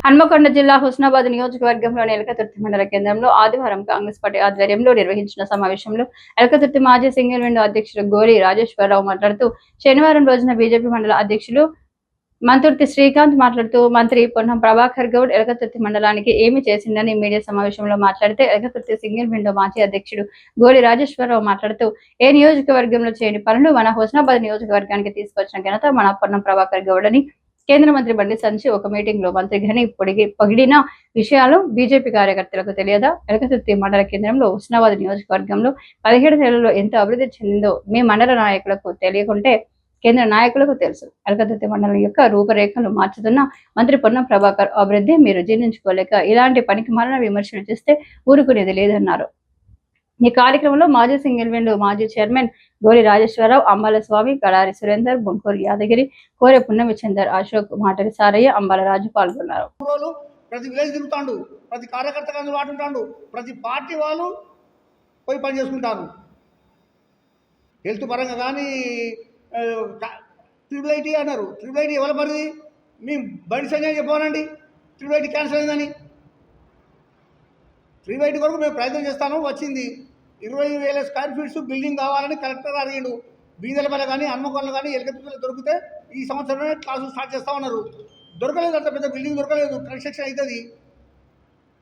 హన్మకొండ జిల్లా హుస్నాబాద్ నియోజకవర్గంలోని ఎలకతుర్తి మండల కేంద్రంలో ఆదివారం కాంగ్రెస్ పార్టీ ఆధ్వర్యంలో నిర్వహించిన సమావేశంలో ఎలకతుర్తి మాజీ సింగిల్ విండో అధ్యక్షుడు గోలి రాజేశ్వరరావు మాట్లాడుతూ శనివారం రోజున బీజేపీ మండల అధ్యక్షులు మంతుర్తి శ్రీకాంత్ మాట్లాడుతూ మంత్రి పొన్నం ప్రభాకర్ గౌడ్ ఎలకతుర్తి మండలానికి ఏమి చేసిందని మీడియా సమావేశంలో మాట్లాడితే ఎలకతుర్తి సింగిల్ విండో మాజీ అధ్యక్షుడు గోలి రాజేశ్వరరావు మాట్లాడుతూ ఏ నియోజకవర్గంలో చేయని పనులు మన హుస్నాబాద్ నియోజకవర్గానికి తీసుకొచ్చిన ఘనత మన పొన్నం ప్రభాకర్ గౌడ్ అని కేంద్ర మంత్రి బండి సంజయ్ ఒక మీటింగ్ లో మంత్రి ఘని పొగిడిన విషయాలు బీజేపీ కార్యకర్తలకు తెలియదా? ఎలకతుర్తి మండల కేంద్రంలో హుస్నాబాద్ నియోజకవర్గంలో 17 నెలల్లో ఎంత అభివృద్ధి చెందిందో మీ మండల నాయకులకు తెలియకుంటే కేంద్ర నాయకులకు తెలుసు. ఎలకతుర్తి మండలం యొక్క రూపురేఖలు మార్చుతున్న మంత్రి పొన్నం ప్రభాకర్ అభివృద్ధి మీరు జీర్ణించుకోలేక ఇలాంటి పనికి మాలిన విమర్శలు చేస్తే ఊరుకునేది లేదన్నారు. ఈ కార్యక్రమంలో మాజీ సింగిల్ విండో మాజీ చైర్మన్ గోలి రాజేశ్వరరావు, అంబాల స్వామి, కడారి సురేందర్, బొంకూరు యాదగిరి, కోరె పున్నమిచందర్, అశోక్, మాటరి సారయ్య, అంబాల రాజు పాల్గొన్నారు. ప్రతి విలేజ్ తిరుగుతాడు, ప్రతి కార్యకర్త వాడుంటాడు, ప్రతి పార్టీ వాళ్ళు పోయి పని చేసుకుంటారు. హెల్త్ పరంగా కానీ ట్రిపుల్ ఐటీ అన్నారు. ట్రిపుల్ ఐటీ ఎవరి పరిధి? మీ బండి సంజయ్ చెప్పానండి ట్రిపుల్ ఐటీ క్యాన్సిల్ అయిందని. ట్రిపుల్ ఐటీ వరకు మేము ప్రయత్నం చేస్తాను. వచ్చింది 20,000 స్క్వేర్ ఫీట్స్ బిల్డింగ్ కావాలని కలెక్టర్ అడిగాడు. బీదలపల్లి కానీ హన్మకొండలు కానీ ఎలకతుర్తిలో దొరికితే ఈ సంవత్సరమే క్లాసులు స్టార్ట్ చేస్తామన్నారు. దొరకలేదు, అంత పెద్ద బిల్డింగ్ దొరకలేదు. కన్స్ట్రక్షన్ అవుతుంది.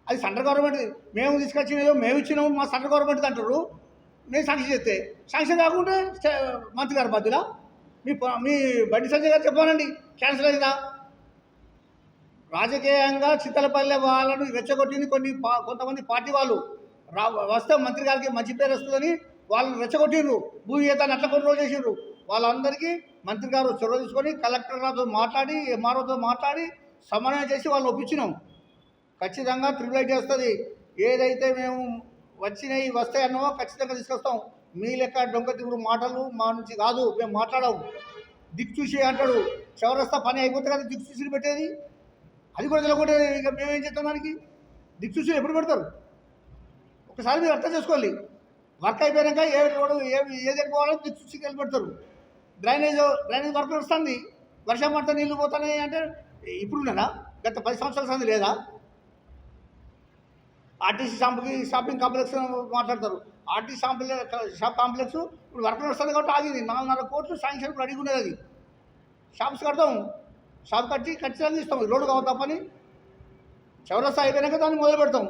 అది సెంట్రల్ గవర్నమెంట్ మేము తీసుకొచ్చినాయో మేము ఇచ్చినాము, మా సెంట్రల్ గవర్నమెంట్ అంటారు. నేను శాంక్షన్ చేస్తే శాంక్షన్ కాకుంటే మంత్రి గారు బాధ్యులా? మీ బండి సంజయ్ గారు చెప్పానండి క్యాన్సిల్ అయిందా? రాజకీయంగా చింతలపల్లె వాళ్ళను రెచ్చగొట్టింది కొంతమంది పార్టీ వాళ్ళు. వస్తే మంత్రి గారికి మంచి పేరు వస్తుందని వాళ్ళని రెచ్చగొట్టిండ్రు. భూయేతాన్ని అట్లా కొనుగోలు చేసిండ్రు. వాళ్ళందరికీ మంత్రి గారు చొరవ తీసుకొని కలెక్టర్తో మాట్లాడి ఎంఆర్ఓతో మాట్లాడి సమన్వయం చేసి వాళ్ళు ఒప్పించినాం. ఖచ్చితంగా ట్రిపుల్ ఐటీ వస్తుంది. ఏదైతే మేము వచ్చినాయి వస్తాయన్నో ఖచ్చితంగా తీసుకొస్తాం. మీ లెక్క డొంక తిరుగుడు మాటలు మా నుంచి కాదు, మేము మాట్లాడము. దిక్చూసి అంటాడు, చౌరస్తా పని అయిపోతే కదా దిక్చూసి పెట్టేది. అది కూడా తెలియకుండా ఇక మేమేం చేస్తాం? దానికి దిక్చూసి ఎప్పుడు పెడతారు? ఒకసారి మీరు అర్థం చేసుకోవాలి. వర్క్ అయిపోయాక ఏది వెళ్ళిపోవాలో దిక్చూసికి వెళ్ళి పెడతారు. డ్రైనేజ్ వర్క్ వస్తుంది, వర్షం పడితే నీళ్లు పోతున్నాయి అంటే ఇప్పుడు ఉన్నారా? గత 10 సంవత్సరాల సంది లేదా? ఆర్టీసీ షాపింగ్ కాంప్లెక్స్ మాట్లాడతారు. ఆర్టీసీ షాప్ కాంప్లెక్స్ ఇప్పుడు వర్క్ వస్తుంది కాబట్టి ఆగింది. 4.5 కోట్లు శాంక్షన్ ఇప్పుడు అడిగి ఉండేది. అది షాప్స్ కడతాం, షాప్ కట్టి ఖచ్చితంగా ఇస్తాం. రోడ్డు కావాలి తప్పని. చౌరస్తా అయిపోయినాక దాన్ని మొదలు పెడతాం.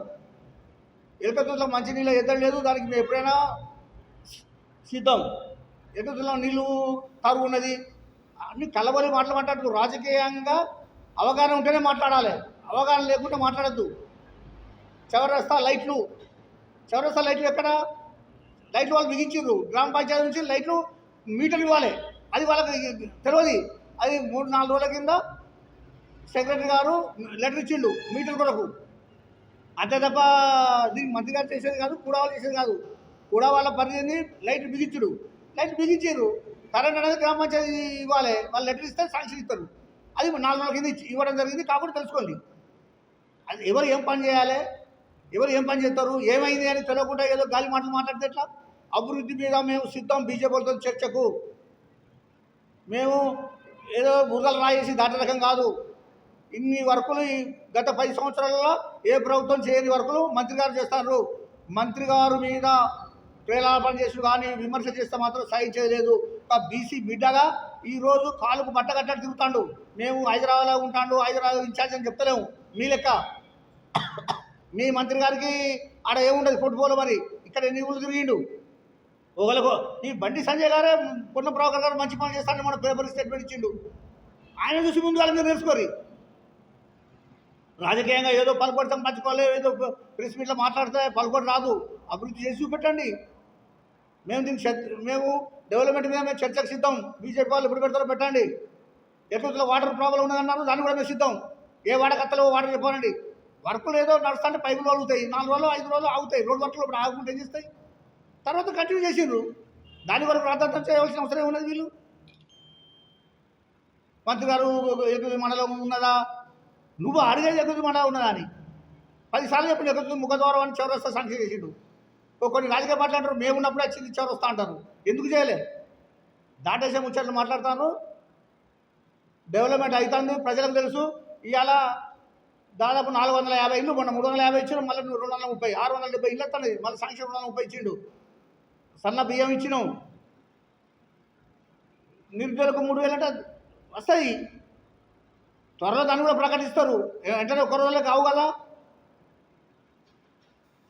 ఎలకతుర్తిలో మంచినీళ్ళ ఎద్దరు లేదు, దానికి మేము ఎప్పుడైనా సిద్ధం. ఎలకతుర్తిలో నీళ్ళు తారు ఉన్నది. అన్ని కలబలి మాట్లాడుతూ రాజకీయంగా అవగాహన ఉంటేనే మాట్లాడాలి, అవగాహన లేకుంటే మాట్లాడద్దు. చౌరస్తా లైట్లు ఎక్కడ? లైట్లు వాళ్ళు బిగించారు. గ్రామ పంచాయతీ నుంచి లైట్లు మీటర్లు ఇవ్వాలి. అది వాళ్ళకి తెలియదు. అది 3-4 రోజుల కింద సెక్రటరీ గారు లెటర్ ఇచ్చిండు మీటర్ కొరకు. అంతే తప్ప దీనికి మంత్రి గారు చేసేది కాదు, కూడా వాళ్ళు చేసేది కాదు. కూడా వాళ్ళ పరిధిని లైట్లు బిగించుడు. లైట్లు బిగించారు. కరెంట్ అనేది గ్రామ పంచాయతీ ఇవ్వాలి. వాళ్ళు లెటర్ ఇస్తే శాంక్షన్ ఇస్తారు. అది 4 రోజుల కింద ఇవ్వడం జరిగింది. కాబట్టి తెలుసుకోండి, అది ఎవరు ఏం పని చేయాలి, ఎవరు ఏం పని చేస్తారు, ఏమైంది అని తెలియకుండా ఏదో గాలి మాటలు మాట్లాడితే ఎట్లా? అభివృద్ధి మీద మేము సిద్ధం. బీజేపీలతో చర్చకు మేము ఏదో బురదలు రాయేసి దాటే రకం కాదు. ఇన్ని వర్కులు గత 10 సంవత్సరాలలో ఏ ప్రభుత్వం చేయని వర్కులు మంత్రి గారు చేస్తారు. మంత్రి గారు మీద ప్రేలాపన చేసి కానీ విమర్శ చేస్తే మాత్రం సహించేది లేదు. ఒక బీసీ బిడ్డగా ఈరోజు కాలుకు బట్ట కట్టడి తిరుగుతాడు. మేము హైదరాబాద్లో ఉంటాడు, హైదరాబాద్ ఇన్ఛార్జ్ అని చెప్తలేము. మీ లెక్క మీ మంత్రి గారికి ఆడ ఏముండదు ఫుట్బాల్. మరి ఇక్కడ ఎన్ని ఊళ్ళు తిరిగిండు? ఒకళ్ళకు ఈ బండి సంజయ్ గారే పొన్నం ప్రభాకర్ గారు మంచి పని చేస్తారని మన పేపర్ స్టేట్మెంట్ ఇచ్చిండు. ఆయన చూసి ముందు వాళ్ళ మీరు నేర్చుకోరు. రాజకీయంగా ఏదో పలుకొడతాం పంచుకోవాలి, ఏదో ప్రెస్ మీట్లో మాట్లాడితే పలుకొడి రాదు. అభివృద్ధి చేసి చూపెట్టండి. మేము డెవలప్మెంట్ మీద మేము చర్చకు సిద్ధం. బీజేపీ వాళ్ళు ఎప్పుడు పెడతారో పెట్టండి. ఎక్కడిలో వాటర్ ప్రాబ్లం ఉన్నదన్నారు, దాన్ని కూడా మేము సిద్ధం. ఏ వాడకత్తలో వాటర్ చెప్పానండి. వర్కులు ఏదో నడుస్తుంటే పైపులు ఆగుతాయి, 4 రోజులు 5 రోజులు ఆగుతాయి. రోడ్డు వర్కులు ఇప్పుడు ఆగుకుంటే ఏం చేస్తాయి? తర్వాత కంటిన్యూ చేసిండ్రు. దాని వరకు ప్రాధాన్యత చేయవలసిన అవసరం ఉన్నది. వీళ్ళు మంత్రి గారు ఎగురు మండలం ఉన్నదా? నువ్వు అడిగేది ఎగురు మండలం ఉన్నదా అని 10 సార్లు చెప్పిన ఎగురు ముఖద్వారం అని చౌరస్తా శాంక్షన్ చేసిండు. కొన్ని రాజకీయ మాట్లాడారు, మేము ఉన్నప్పుడే వచ్చింది చౌరస్తా అంటారు. ఎందుకు చేయలే? దాటేసే ముచ్చట్లు మాట్లాడతాను. డెవలప్మెంట్ అవుతుంది, ప్రజలకు తెలుసు. ఇవాళ దాదాపు 450 ఇల్లు మొన్న 350 ఇచ్చిన, మళ్ళీ 230 670 ఇల్లు వస్తుంది, మళ్ళీ సాంక్షన్ 230 ఇచ్చిండు. సన్న బియ్యం ఇచ్చినాం. నిరుద్యోగులకు 3000 అంటే వస్తాయి. త్వరలో దాన్ని కూడా ప్రకటిస్తారు. వెంటనే ఒక్క రోజులే కావు కదా.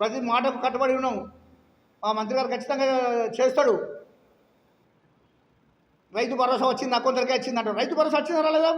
ప్రతి మాటకు కట్టుబడి ఉన్నాం. మా మంత్రి గారు ఖచ్చితంగా చేస్తాడు. రైతు భరోసా వచ్చింది, కొందరికే వచ్చిందంట. రైతు భరోసా వచ్చిందా రాలేదా?